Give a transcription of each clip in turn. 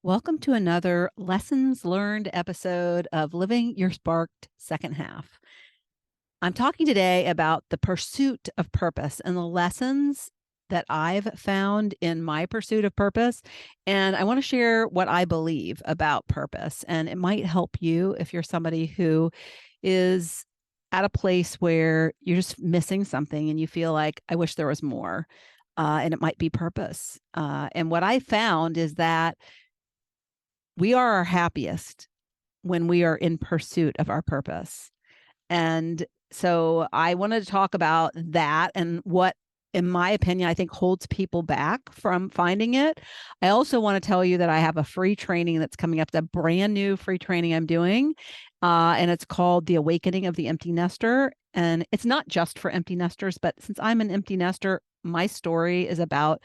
Welcome to another lessons learned episode of Living Your Sparked Second Half. I'm talking today about the pursuit of purpose and the lessons that I've found in my pursuit of purpose. And I want to share what I believe about purpose. And it might help you if you're somebody who is at a place where you're just missing something and you feel like, I wish there was more. And it might be purpose. And what I found is that we are our happiest when we are in pursuit of our purpose. And so I wanted to talk about that and what, in my opinion, I think holds people back from finding it. I also want to tell you that I have a free training that's coming up, the brand new free training I'm doing. And it's called The Awakening of the Empty Nester. And it's not just for empty nesters, but since I'm an empty nester, my story is about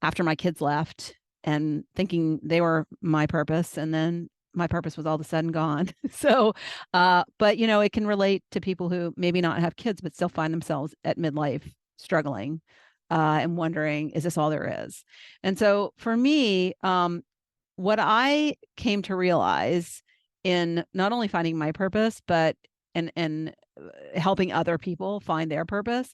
after my kids left and thinking they were my purpose. And then my purpose was all of a sudden gone. So, but it can relate to people who maybe not have kids, but still find themselves at midlife struggling and wondering, is this all there is? And so for me, what I came to realize in not only finding my purpose, but and helping other people find their purpose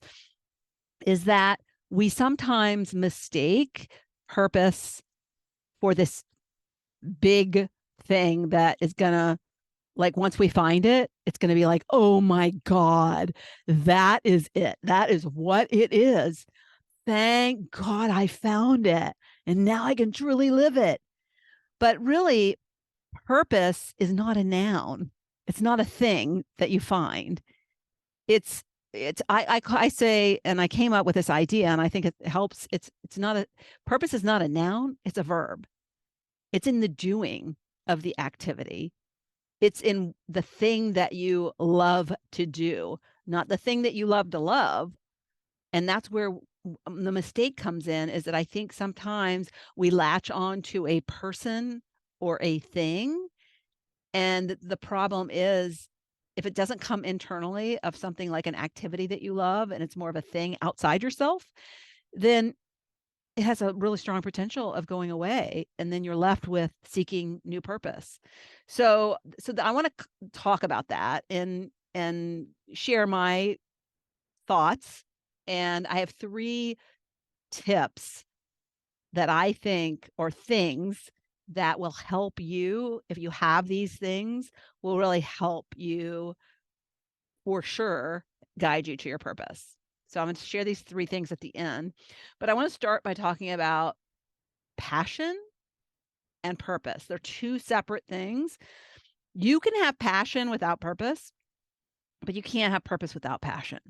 is that we sometimes mistake purpose for this big thing that is gonna, like, once we find it, it's gonna be like, oh my God, that is it. That is what it is. Thank God I found it. And now I can truly live it. But really, purpose is not a noun. It's not a thing that you find. I say, and I came up with this idea, and I think it helps. It's not a purpose is not a noun. It's a verb. It's in the doing of the activity. It's in the thing that you love to do, not the thing that you love to love. And that's where the mistake comes in, is that I think sometimes we latch on to a person or a thing. And the problem is, if it doesn't come internally of something like an activity that you love, and it's more of a thing outside yourself, then it has a really strong potential of going away, and then you're left with seeking new purpose. So I want to talk about that and share my thoughts. And I have 3 tips that I think, or things that will help you, if you have these things, will really help you for sure guide you to your purpose. So I'm going to share these 3 things at the end, but I want to start by talking about passion and purpose. They're 2 separate things. You can have passion without purpose, but you can't have purpose without passion.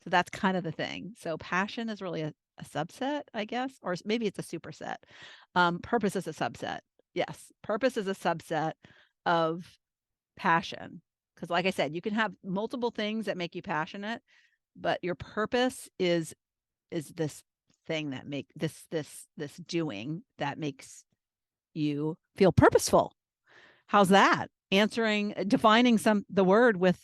So that's kind of the thing. So passion is really a subset, I guess, or maybe it's a superset. Purpose is a subset. Yes, purpose is a subset of passion. Because like I said, you can have multiple things that make you passionate, but your purpose is this thing that make this doing that makes you feel purposeful. How's that? Defining the word with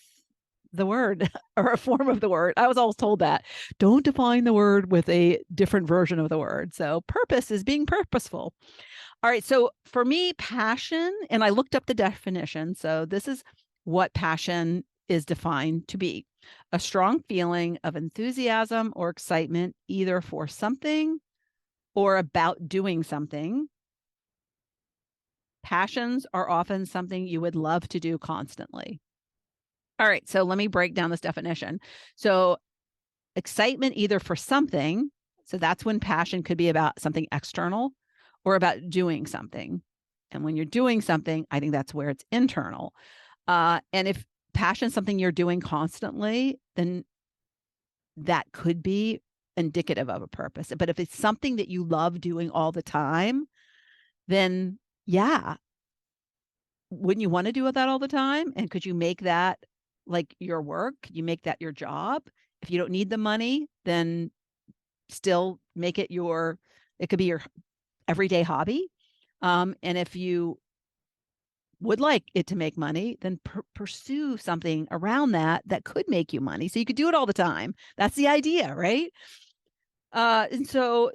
the word or a form of the word. I was always told that. Don't define the word with a different version of the word. So purpose is being purposeful. All right. So for me, passion, and I looked up the definition. So this is what passion is defined to be: a strong feeling of enthusiasm or excitement, either for something or about doing something. Passions are often something you would love to do constantly. All right, so let me break down this definition. So excitement either for something, so that's when passion could be about something external, or about doing something. And when you're doing something, I think that's where it's internal. And if passion is something you're doing constantly, then that could be indicative of a purpose. But if it's something that you love doing all the time, then yeah, wouldn't you want to do that all the time? And could you make that like your work? You make that your job? If you don't need the money, then still make it it could be your everyday hobby. And if you would like it to make money, then pursue something around that could make you money. So you could do it all the time. That's the idea, right? And so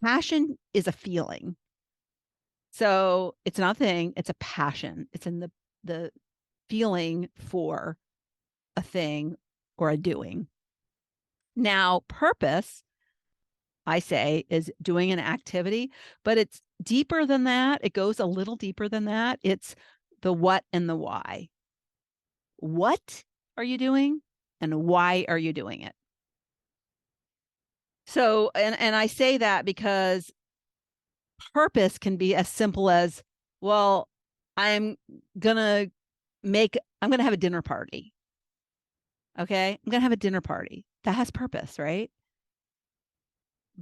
passion is a feeling. So it's not a thing, it's a passion. It's in the feeling for a thing or a doing. Now, purpose, I say, is doing an activity, but it's deeper than that. It goes a little deeper than that. It's the what and the why. What are you doing and why are you doing it? So, and I say that because purpose can be as simple as, well, I'm gonna I'm gonna have a dinner party. Okay. I'm gonna have a dinner party. That has purpose, right?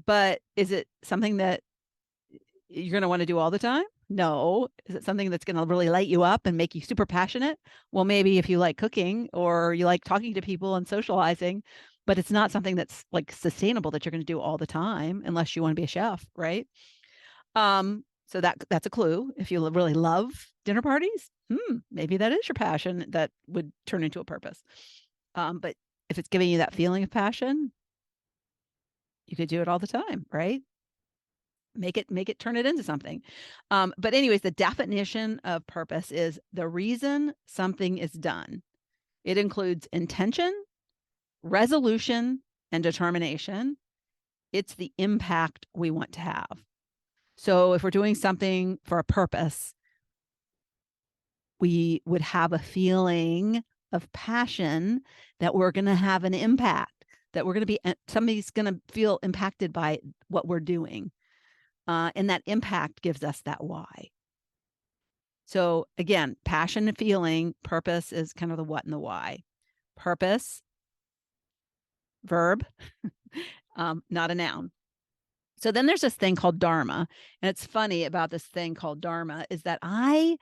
But is it something that you're going to want to do all the time? No. Is it something that's going to really light you up and make you super passionate? Well, maybe if you like cooking or you like talking to people and socializing, but it's not something that's like sustainable that you're going to do all the time unless you want to be a chef, right? So that's a clue. If you really love dinner parties, maybe that is your passion that would turn into a purpose. But if it's giving you that feeling of passion, you could do it all the time, right? Make it turn it into something. But anyways, the definition of purpose is the reason something is done. It includes intention, resolution, and determination. It's the impact we want to have. So if we're doing something for a purpose, we would have a feeling of passion that we're going to have an impact, that we're going to be, somebody's going to feel impacted by what we're doing. And that impact gives us that why. So again, passion and feeling, purpose is kind of the what and the why. Purpose, verb, not a noun. So then there's this thing called dharma. And it's funny about this thing called dharma is that I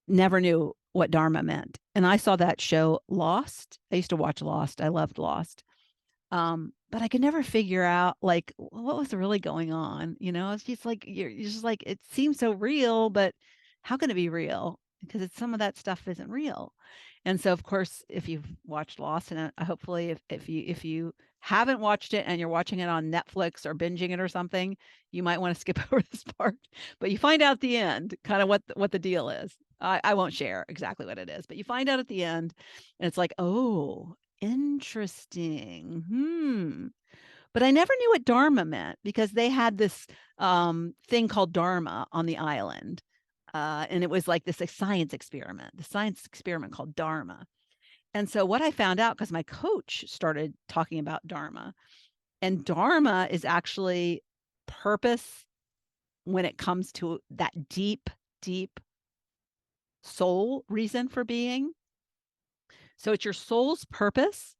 never knew what dharma meant. And I saw that show Lost. I used to watch Lost. I loved Lost. But I could never figure out like what was really going on. It's just like you're just like it seems so real, but how can it be real? Because it's some of that stuff isn't real. And so, of course, if you've watched Lost, and hopefully, if you haven't watched it and you're watching it on Netflix or binging it or something, you might want to skip over this part. But you find out at the end kind of what the deal is. I won't share exactly what it is, but you find out at the end, and it's like, oh, interesting. But I never knew what dharma meant because they had this thing called dharma on the island. And it was like this science experiment called dharma. And so what I found out, because my coach started talking about dharma, and dharma is actually purpose when it comes to that deep, deep soul reason for being. So it's your soul's purpose,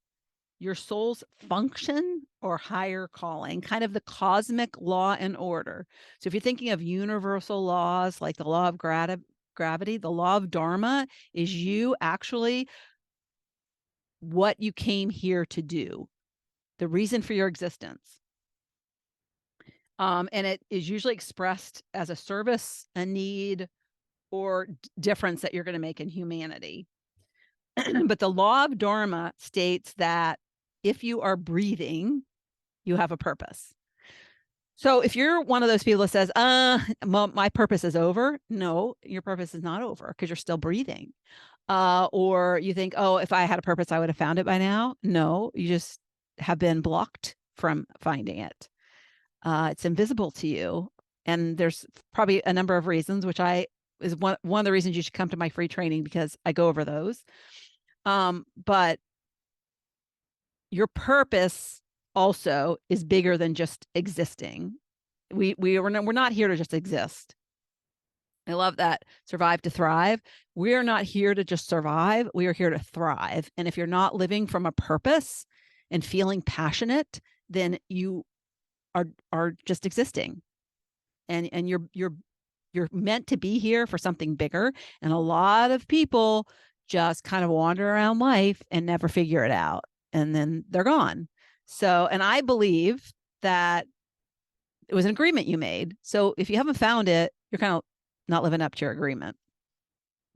your soul's function or higher calling, kind of the cosmic law and order. So if you're thinking of universal laws like the law of gravity, the law of dharma is you actually what you came here to do, the reason for your existence. And it is usually expressed as a service, a need, or difference that you're going to make in humanity. But the law of dharma states that if you are breathing, you have a purpose. So if you're one of those people that says, my purpose is over, no, your purpose is not over because you're still breathing. Or you think, oh, if I had a purpose, I would have found it by now. No, you just have been blocked from finding it. It's invisible to you. And there's probably a number of reasons, which is one of the reasons you should come to my free training because I go over those. But your purpose also is bigger than just existing. We're not here to just exist. I love that. Survive to thrive. We are not here to just survive. We are here to thrive. And if you're not living from a purpose and feeling passionate, then you are just existing. And you're meant to be here for something bigger. And a lot of people just kind of wander around life and never figure it out. And then they're gone. So, and I believe that it was an agreement you made. So if you haven't found it, you're kind of not living up to your agreement.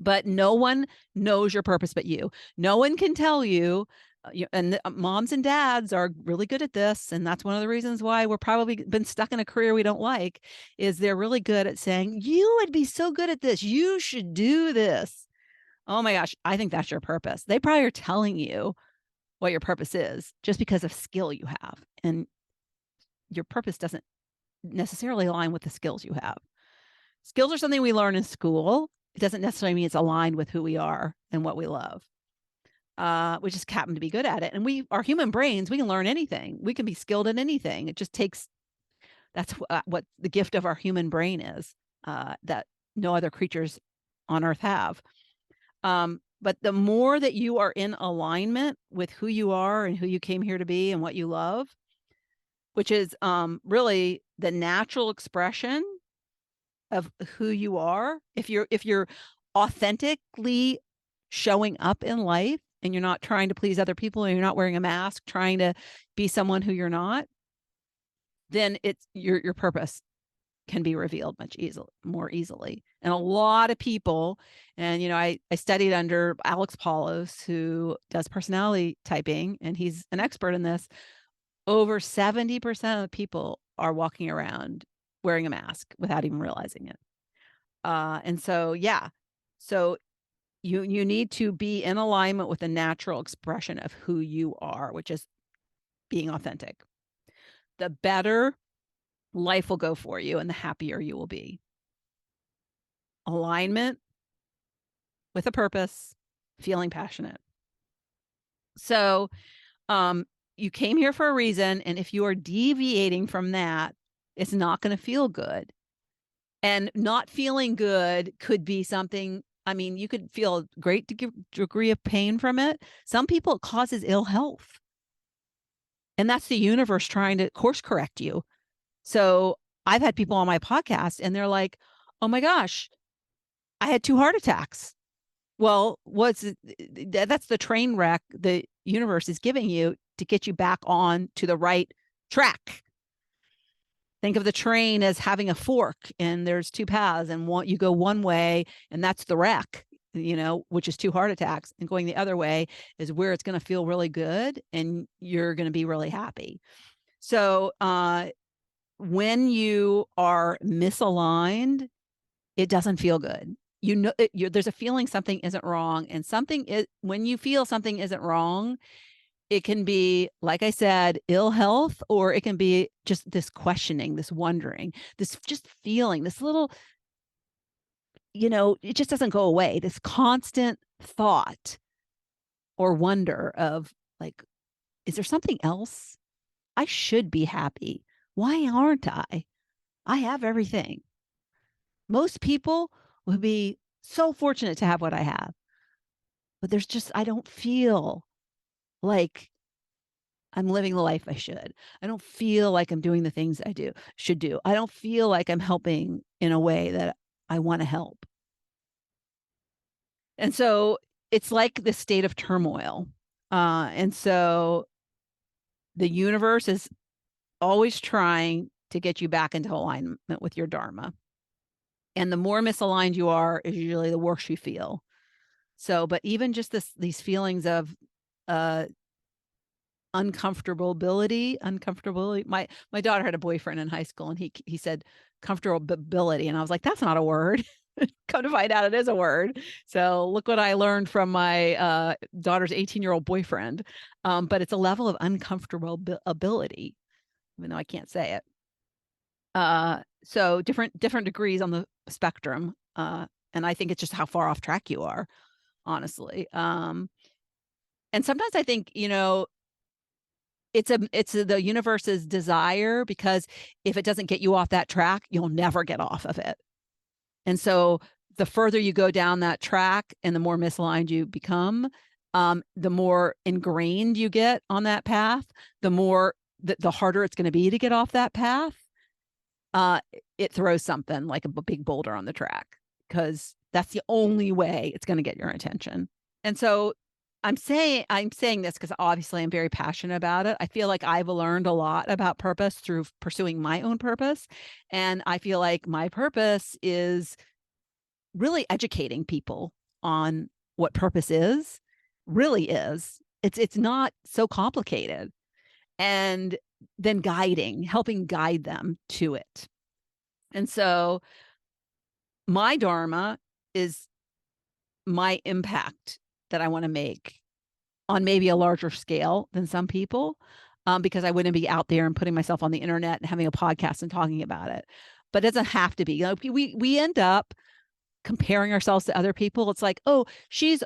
But no one knows your purpose but you. No one can tell you And moms and dads are really good at this, and that's one of the reasons why we're probably been stuck in a career we don't like, is they're really good at saying, you would be so good at this, you should do this. Oh my gosh, I think that's your purpose. They probably are telling you what your purpose is just because of skill you have, and your purpose doesn't necessarily align with the skills you have. Skills are something we learn in school. It doesn't necessarily mean it's aligned with who we are and what we love. We just happen to be good at it. And our human brains, we can learn anything. We can be skilled at anything. It just takes, that's what the gift of our human brain is, that no other creatures on earth have. But the more that you are in alignment with who you are and who you came here to be and what you love, which is really the natural expression of who you are. If you're authentically showing up in life and you're not trying to please other people and you're not wearing a mask, trying to be someone who you're not, then it's your purpose can be revealed more easily. And a lot of people, and I studied under Alex Paulos, who does personality typing, and he's an expert in this. Over 70% of the people are walking around wearing a mask without even realizing it. And so, yeah. So you need to be in alignment with the natural expression of who you are, which is being authentic. The better life will go for you and the happier you will be. Alignment with a purpose, feeling passionate. So, you came here for a reason, and if you are deviating from that, it's not going to feel good. And not feeling good could be something, I mean, you could feel a great degree of pain from it. Some people, it causes ill health. And that's the universe trying to course correct you. So I've had people on my podcast and they're like, oh my gosh, I had 2 heart attacks. Well, that's the train wreck the universe is giving you to get you back on to the right track. Think of the train as having a fork and there's 2 paths, and you go one way and that's the wreck, which is 2 heart attacks, and going the other way is where it's going to feel really good and you're going to be really happy. So, when you are misaligned, it doesn't feel good. There's a feeling something isn't wrong, and when you feel something isn't wrong, it can be, like I said, ill health, or it can be just this questioning, this wondering, this just feeling, this little, it just doesn't go away. This constant thought or wonder of like, is there something else? I should be happy. Why aren't I? I have everything. Most people would be so fortunate to have what I have. But I don't feel like I'm living the life I should. I don't feel like I'm doing the things I should do. I don't feel like I'm helping in a way that I want to help. And so it's like this state of turmoil. And so the universe is always trying to get you back into alignment with your dharma. And the more misaligned you are, is usually the worse you feel. So, but even just these feelings of uncomfortability. My daughter had a boyfriend in high school, and he said comfortability, and I was like, that's not a word. Come to find out, it is a word. So look what I learned from my daughter's 18-year-old boyfriend. But it's a level of uncomfortability, even though I can't say it. So different degrees on the spectrum. And I think it's just how far off track you are, honestly. And sometimes I think, it's the universe's desire, because if it doesn't get you off that track, you'll never get off of it. And so the further you go down that track and the more misaligned you become, the more ingrained you get on that path, the harder it's going to be to get off that path. It throws something like a big boulder on the track, because that's the only way it's going to get your attention. And so I'm saying this because obviously I'm very passionate about it. I feel like I've learned a lot about purpose through pursuing my own purpose. And I feel like my purpose is really educating people on what purpose really is. It's not so complicated. And then helping guide them to it. And so my dharma is my impact that I want to make on maybe a larger scale than some people, because I wouldn't be out there and putting myself on the internet and having a podcast and talking about it. But it doesn't have to be. You know, we end up comparing ourselves to other people. It's like, oh, she's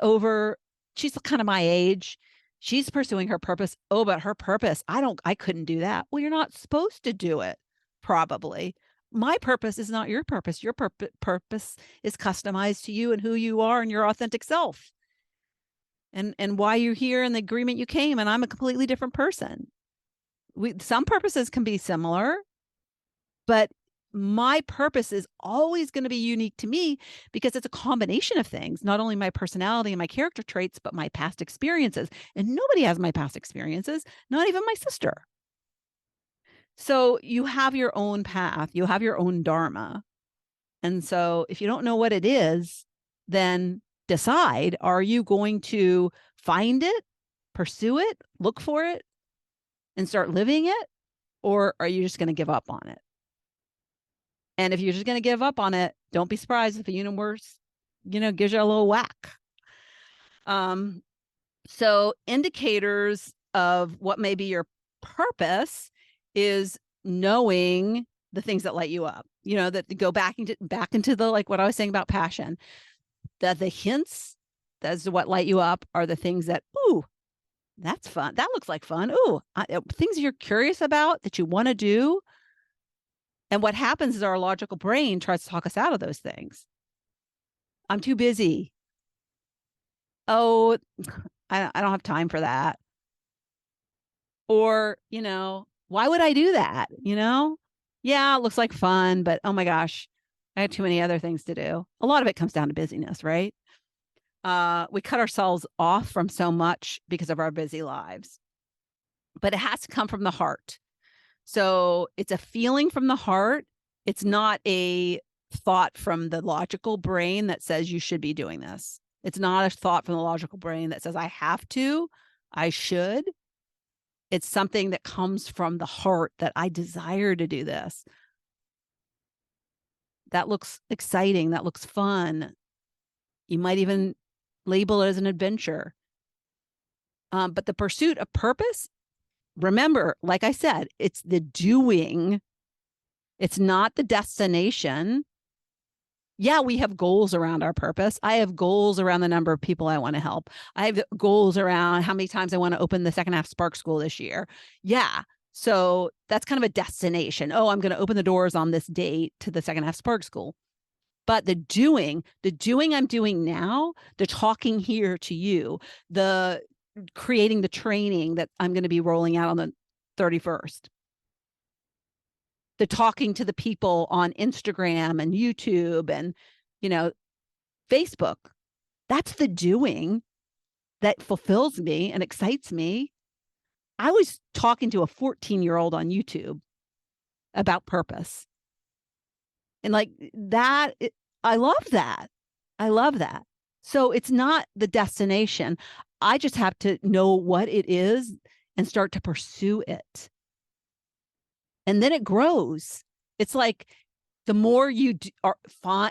kind of my age. She's pursuing her purpose. Oh, but her purpose, I couldn't do that. Well, you're not supposed to do it, probably. My purpose is not your purpose. Your purpose is customized to you and who you are and your authentic self. And why you're here and the agreement you came, and I'm a completely different person. Some purposes can be similar, but my purpose is always going to be unique to me because it's a combination of things, not only my personality and my character traits, but my past experiences. And nobody has my past experiences, not even my sister. So you have your own path, you have your own dharma. And so if you don't know what it is, then decide, are you going to find it, pursue it, look for it, and start living it? Or are you just going to give up on it? And if you're just going to give up on it, don't be surprised if the universe, gives you a little whack. So indicators of what may be your purpose is knowing the things that light you up, that go back into the, like what I was saying about passion, that the hints as to what light you up are the things that, ooh, that's fun. That looks like fun. Ooh, things you're curious about that you want to do. And what happens is our logical brain tries to talk us out of those things. I'm too busy. Oh, I don't have time for that. Or, why would I do that? Yeah, it looks like fun, but oh my gosh, I have too many other things to do. A lot of it comes down to busyness, right? We cut ourselves off from so much because of our busy lives, but it has to come from the heart. So it's a feeling from the heart. It's not a thought from the logical brain that says you should be doing this. It's not a thought from the logical brain that says I have to, I should. It's something that comes from the heart that I desire to do this. That looks exciting. That looks fun. You might even label it as an adventure. But the pursuit of purpose, remember, like I said, it's the doing. It's not the destination. Yeah, we have goals around our purpose. I have goals around the number of people I want to help. I have goals around how many times I want to open the second half Spark School this year. Yeah. So that's kind of a destination. Oh, I'm going to open the doors on this date to the second half Spark School. But the doing I'm doing now, the talking here to you, the creating the training that I'm going to be rolling out on the 31st, the talking to the people on Instagram and YouTube and, Facebook. That's the doing that fulfills me and excites me. I was talking to a 14-year-old on YouTube about purpose. And like that, I love that. I love that. So it's not the destination. I just have to know what it is and start to pursue it. And then it grows. It's like the more you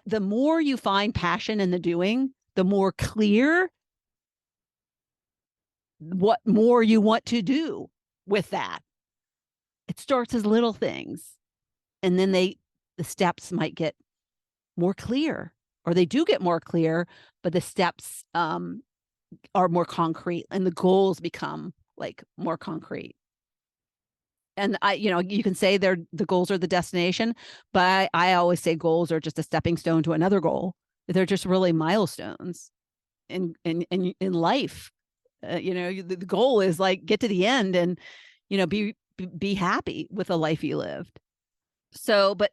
the more you find passion in the doing, the more clear what more you want to do with that. It starts as little things, and then the steps might get more clear, or they do get more clear, but the steps are more concrete and the goals become like more concrete. And you can say the goals are the destination, but I always say goals are just a stepping stone to another goal. They're just really milestones in life. The goal is like get to the end and, be happy with the life you lived. So, but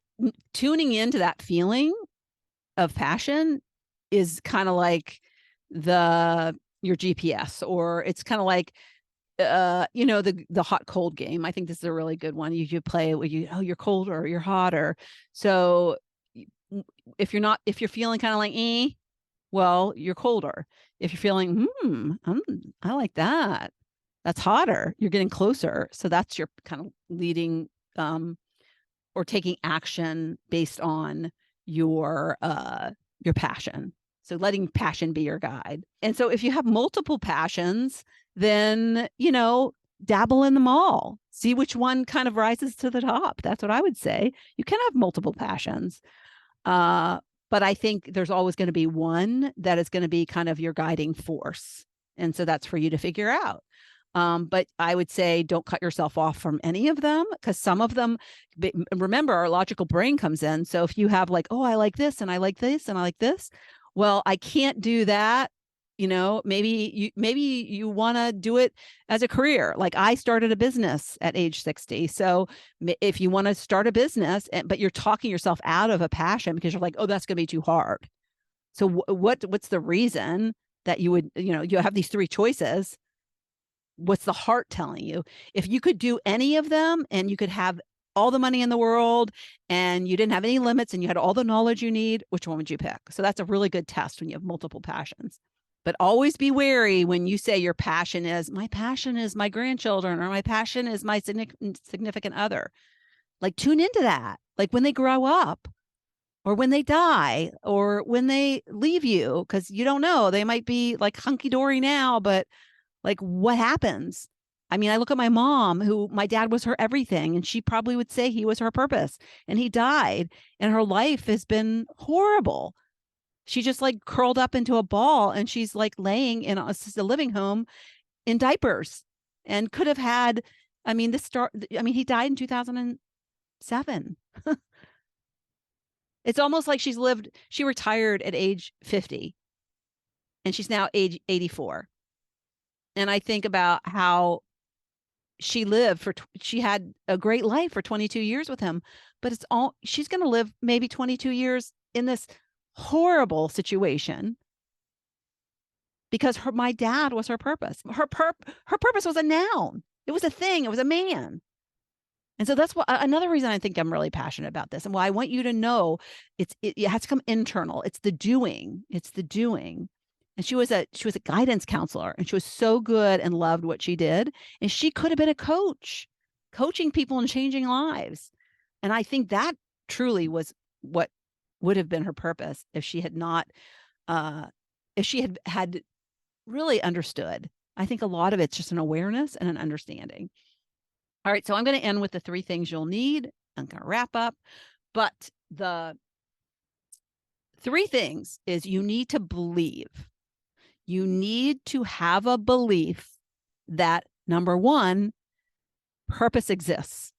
tuning into that feeling of passion is kind of like your GPS, or it's kind of like, the hot cold game. I think this is a really good one. You play it where you're colder or you're hotter. So if you're feeling kind of like, well, you're colder. If you're feeling, I like that. That's hotter. You're getting closer. So that's your kind of leading or taking action based on your passion. So letting passion be your guide. And so if you have multiple passions, then, dabble in them all. See which one kind of rises to the top. That's what I would say. You can have multiple passions. But I think there's always going to be one that is going to be kind of your guiding force. And so that's for you to figure out. But I would say don't cut yourself off from any of them, because some of them, remember, our logical brain comes in. So if you have like, oh, I like this and I like this and I like this, well, I can't do that. Maybe you want to do it as a career. Like I started a business at age 60. So if you want to start a business, but you're talking yourself out of a passion because you're like, oh, that's going to be too hard. So what's the reason that you would, you have these three choices? What's the heart telling you? If you could do any of them and you could have all the money in the world and you didn't have any limits and you had all the knowledge you need, which one would you pick? So that's a really good test when you have multiple passions. But always be wary when you say your passion is, my passion is my grandchildren, or my passion is my significant other. Like tune into that. Like when they grow up or when they die or when they leave you, because you don't know, they might be like hunky-dory now, but like what happens? I mean, I look at my mom, who my dad was her everything, and she probably would say he was her purpose, and he died, and her life has been horrible. She just like curled up into a ball, and she's like laying in a assisted living home in diapers, and could have had, he died in 2007. It's almost like she retired at age 50 and she's now age 84. And I think about how she had a great life for 22 years with him, but she's going to live maybe 22 years in this horrible situation because my dad was her purpose. Her purpose was a noun. It was a thing. It was a man. And so that's another reason I think I'm really passionate about this. And why I want you to know it has to come internal. It's the doing. It's the doing. And she was a guidance counselor, and she was so good and loved what she did. And she could have been a coach, coaching people and changing lives. And I think that truly was what would have been her purpose if she had not, if she had really understood. I think a lot of it's just an awareness and an understanding. All right, so I'm going to end with the 3 things you'll need. I'm going to wrap up. But the 3 things is you need to believe. You need to have a belief that, number 1, purpose exists.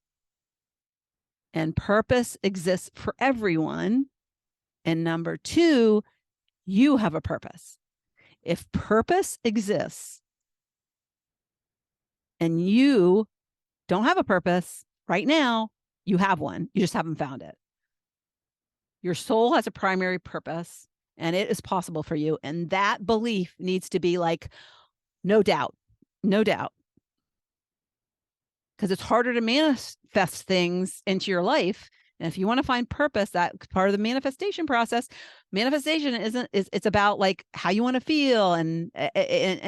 And purpose exists for everyone. And number 2, you have a purpose. If purpose exists and you don't have a purpose right now, you have one. You just haven't found it. Your soul has a primary purpose, and it is possible for you. And that belief needs to be like, no doubt, no doubt. Because it's harder to manifest things into your life. And if you want to find purpose, that's part of the manifestation process. Manifestation it's about like how you want to feel and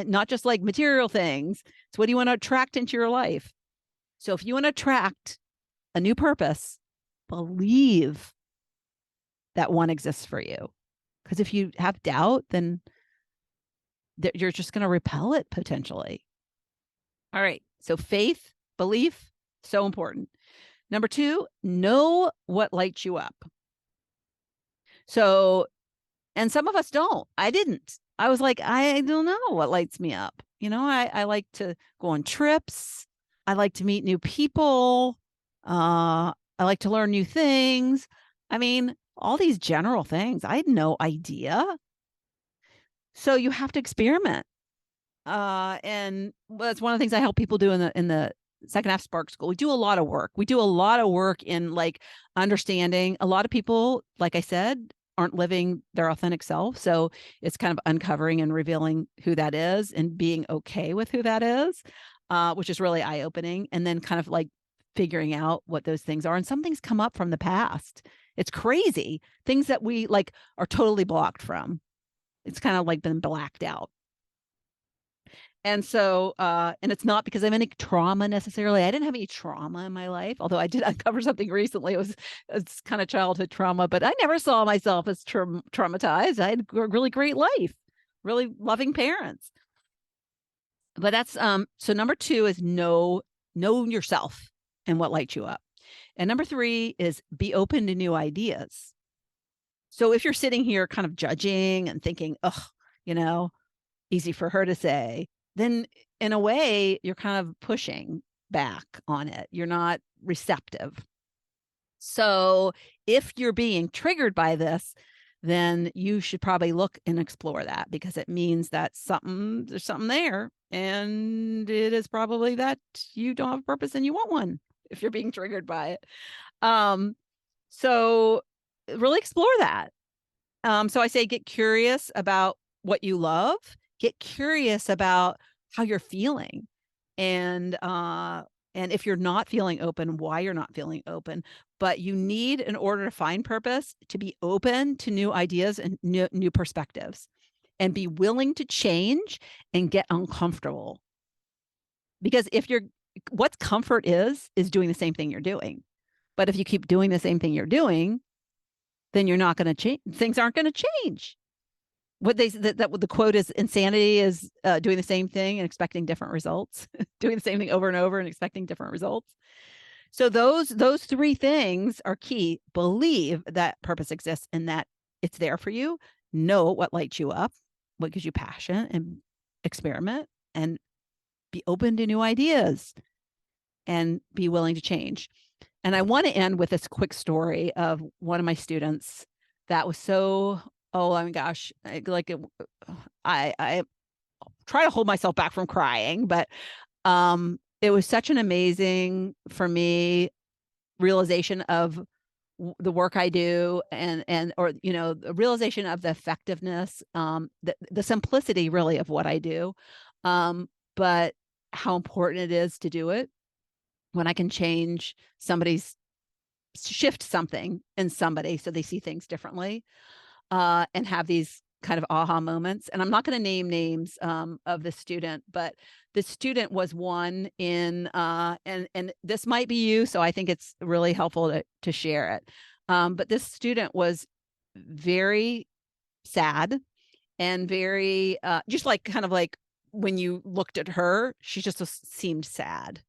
not just like material things. It's what do you want to attract into your life. So if you want to attract a new purpose, believe that one exists for you. Because if you have doubt, then you're just going to repel it potentially. All right. So faith, belief, so important. Number 2, know what lights you up. So, and some of us don't. I didn't. I was like, I don't know what lights me up. I like to go on trips. I like to meet new people. I like to learn new things. I mean, all these general things. I had no idea. So you have to experiment. And that's one of the things I help people do in the Second Half Spark School. We do a lot of work. We do a lot of work in like understanding. A lot of people, like I said, aren't living their authentic self. So it's kind of uncovering and revealing who that is and being okay with who that is, which is really eye-opening. And then kind of like figuring out what those things are. And some things come up from the past. It's crazy. Things that we like are totally blocked from. It's kind of like been blacked out. And so, and it's not because I have any trauma necessarily. I didn't have any trauma in my life, although I did uncover something recently. It's kind of childhood trauma, but I never saw myself as traumatized. I had a really great life, really loving parents. But that's so number 2 is know yourself and what lights you up. And number 3 is be open to new ideas. So if you're sitting here kind of judging and thinking, oh, easy for her to say, then in a way, you're kind of pushing back on it. You're not receptive. So if you're being triggered by this, then you should probably look and explore that, because it means that there's something there. And it is probably that you don't have a purpose and you want one if you're being triggered by it. So really explore that. So I say get curious about what you love, get curious about how you're feeling, and if you're not feeling open, why you're not feeling open. But you need, in order to find purpose, to be open to new ideas and new perspectives, and be willing to change and get uncomfortable. Because what comfort is doing the same thing you're doing. But if you keep doing the same thing you're doing, then you're not going to change. Things aren't going to change. What the quote is, insanity is doing the same thing and expecting different results, doing the same thing over and over and expecting different results. So those 3 things are key. Believe that purpose exists and that it's there for you. Know what lights you up, what gives you passion, and experiment, and be open to new ideas and be willing to change. And I want to end with this quick story of one of my students that was so, oh my gosh, I try to hold myself back from crying, but it was such an amazing, for me, realization of the work I do, or the realization of the effectiveness, the simplicity really of what I do, but how important it is to do it when I can shift something in somebody so they see things differently, and have these kind of aha moments. And I'm not going to name names of the student, but the student was one in, and this might be you, so I think it's really helpful to share it. But this student was very sad and very, just like kind of like when you looked at her, she just seemed sad,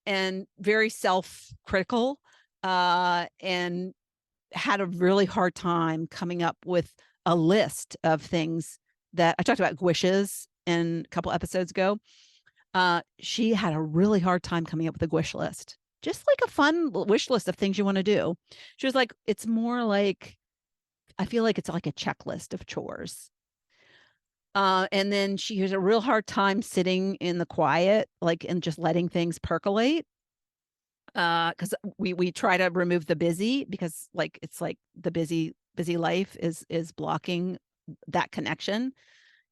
and very self-critical, and had a really hard time coming up with a list of things that I talked about wishes in a couple episodes ago. She had a really hard time coming up with a wish list, just like a fun wish list of things you want to do. She was like, it's more like, I feel like it's like a checklist of chores. And then she has a real hard time sitting in the quiet, and just letting things percolate. Because we try to remove the busy, because it's like the busy life is blocking that connection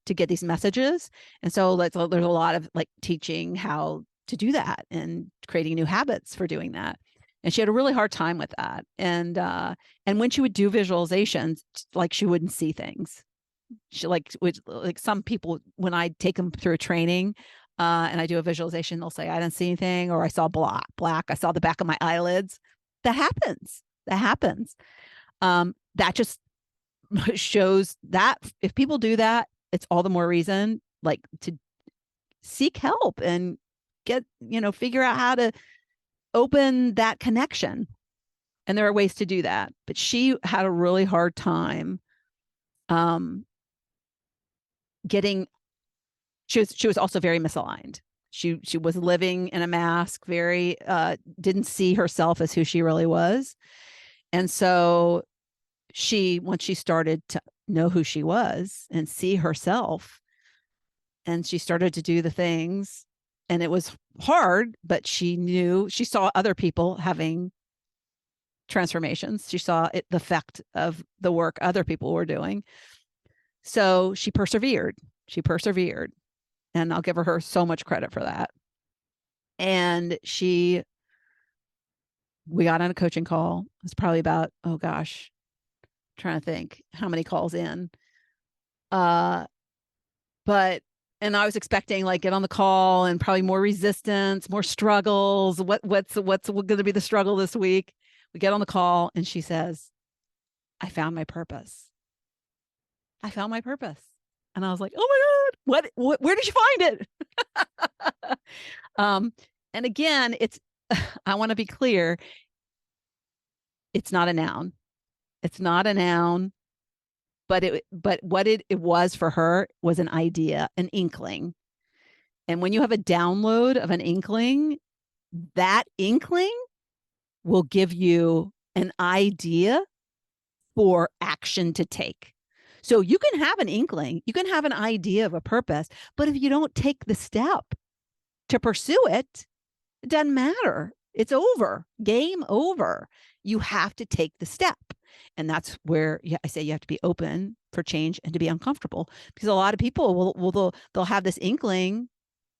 to get these messages. And so there's a lot of teaching how to do that and creating new habits for doing that. And she had a really hard time with that. And when she would do visualizations, she wouldn't see things. She some people, when I take them through a training, and I do a visualization, they'll say, I didn't see anything, or I saw black. I saw the back of my eyelids. That happens. That just shows that if people do that, it's all the more reason to seek help and figure out how to open that connection. And there are ways to do that. But she had a really hard time she was also very misaligned. She was living in a mask, very didn't see herself as who she really was. And so once she started to know who she was and see herself, and she started to do the things, and it was hard, but she saw other people having transformations. She saw the effect of the work other people were doing. So she persevered. And I'll give her so much credit for that. And we got on a coaching call. It was probably about, oh gosh, trying to think how many calls in. And And I was expecting like get on the call and probably more resistance, more struggles. What's going to be the struggle this week? We get on the call and she says, I found my purpose. I found my purpose. And I was like, oh my God, where did you find it? And again, I want to be clear. It's not a noun. It's not a noun, but what it was for her was an idea, an inkling. And when you have a download of an inkling, that inkling will give you an idea for action to take. So you can have an inkling, you can have an idea of a purpose, but if you don't take the step to pursue it, it doesn't matter. It's over. Game over. You have to take the step. And that's where I say you have to be open for change and to be uncomfortable, because a lot of people they'll have this inkling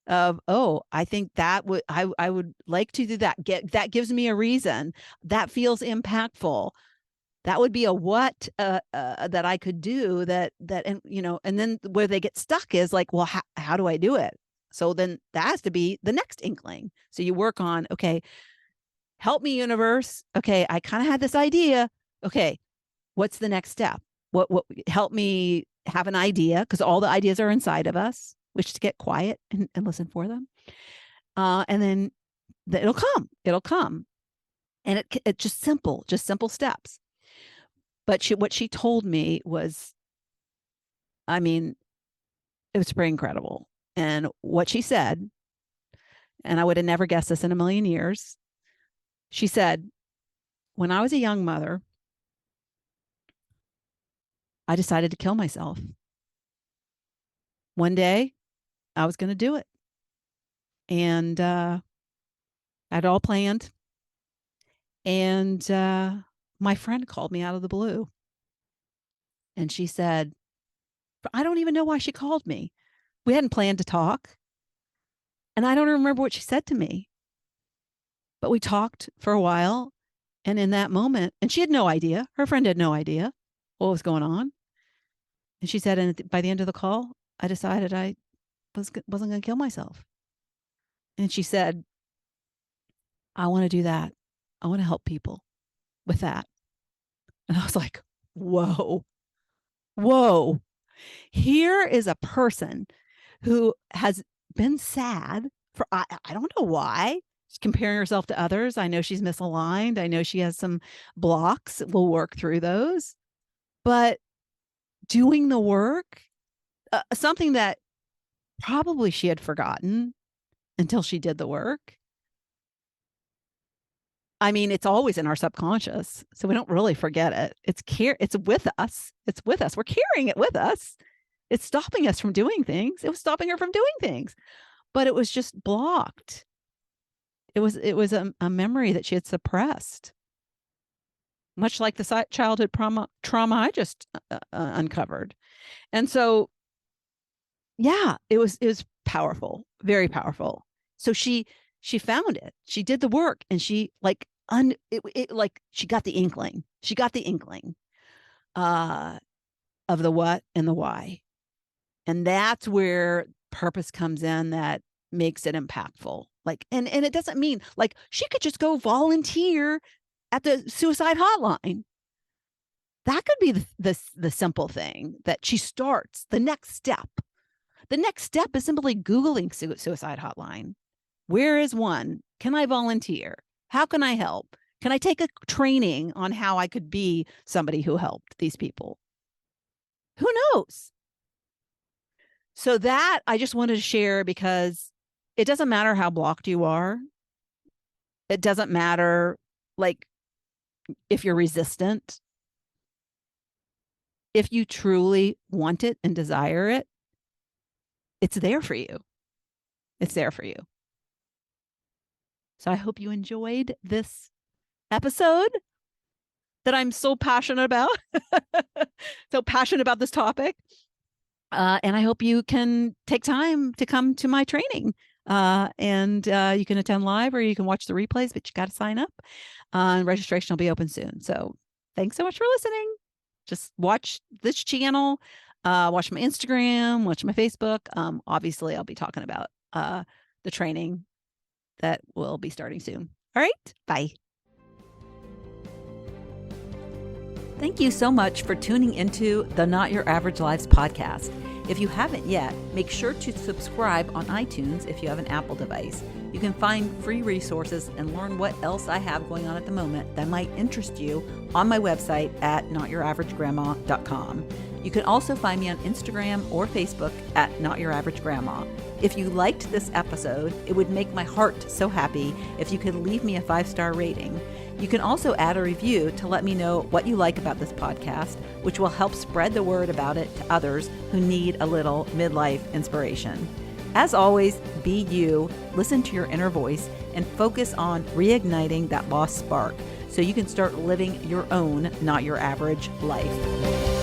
of, oh, I think that I would like to do that. That gives me a reason. That feels impactful. That would be a what that I could do that, and and then where they get stuck is like, well, how do I do it? So then that has to be the next inkling. So you work on, okay, help me, universe. Okay, I kind of had this idea. Okay, what's the next step? What help me have an idea, because all the ideas are inside of us, which to get quiet and listen for them. And then it'll come. It'll come. And it's just simple steps. But what she told me was, I mean, it was pretty incredible. And what she said, and I would have never guessed this in a million years. She said, when I was a young mother, I decided to kill myself. One day I was going to do it. And I had all planned. And my friend called me out of the blue. And she said, I don't even know why she called me. We hadn't planned to talk. And I don't remember what she said to me. But we talked for a while. And in that moment, and she had no idea, her friend had no idea what was going on. And she said, and by the end of the call, I decided I wasn't going to kill myself. And she said, I want to do that. I want to help people with that. And I was like, whoa, here is a person who has been sad for, I don't know why. She's comparing herself to others. I know she's misaligned. I know she has some blocks. We'll work through those. But doing the work, something that probably she had forgotten until she did the work. I mean, it's always in our subconscious, so we don't really forget it. It's with us. It's with us. We're carrying it with us. It's stopping us from doing things. It was stopping her from doing things, but it was just blocked. It was a memory that she had suppressed, much like the childhood trauma I just uncovered. And so, yeah, it was powerful, very powerful. So she found it. She did the work, and she like she got the inkling. She got the inkling of the what and the why. And that's where purpose comes in, that makes it impactful. Like, and it doesn't mean like she could just go volunteer at the suicide hotline. That could be the simple thing that she starts. The next step is simply Googling suicide hotline. Where is one? Can I volunteer? How can I help? Can I take a training on how I could be somebody who helped these people? Who knows? So that I just wanted to share, because it doesn't matter how blocked you are. It doesn't matter like if you're resistant. If you truly want it and desire it, it's there for you. It's there for you. So I hope you enjoyed this episode that I'm so passionate about, so passionate about this topic. And I hope you can take time to come to my training. And you can attend live or you can watch the replays, but you got to sign up. Registration will be open soon. So thanks so much for listening. Just watch this channel. Watch my Instagram, watch my Facebook. Obviously, I'll be talking about the training that will be starting soon. All right, bye. Thank you so much for tuning into the Not Your Average Lives podcast. If you haven't yet, make sure to subscribe on iTunes if you have an Apple device. You can find free resources and learn what else I have going on at the moment that might interest you on my website at notyouraverage.grandma.com. You can also find me on Instagram or Facebook at notyouraverage.grandma. If you liked this episode, it would make my heart so happy if you could leave me a 5-star rating. You can also add a review to let me know what you like about this podcast, which will help spread the word about it to others who need a little midlife inspiration. As always, be you, listen to your inner voice, and focus on reigniting that lost spark so you can start living your own, not your average life.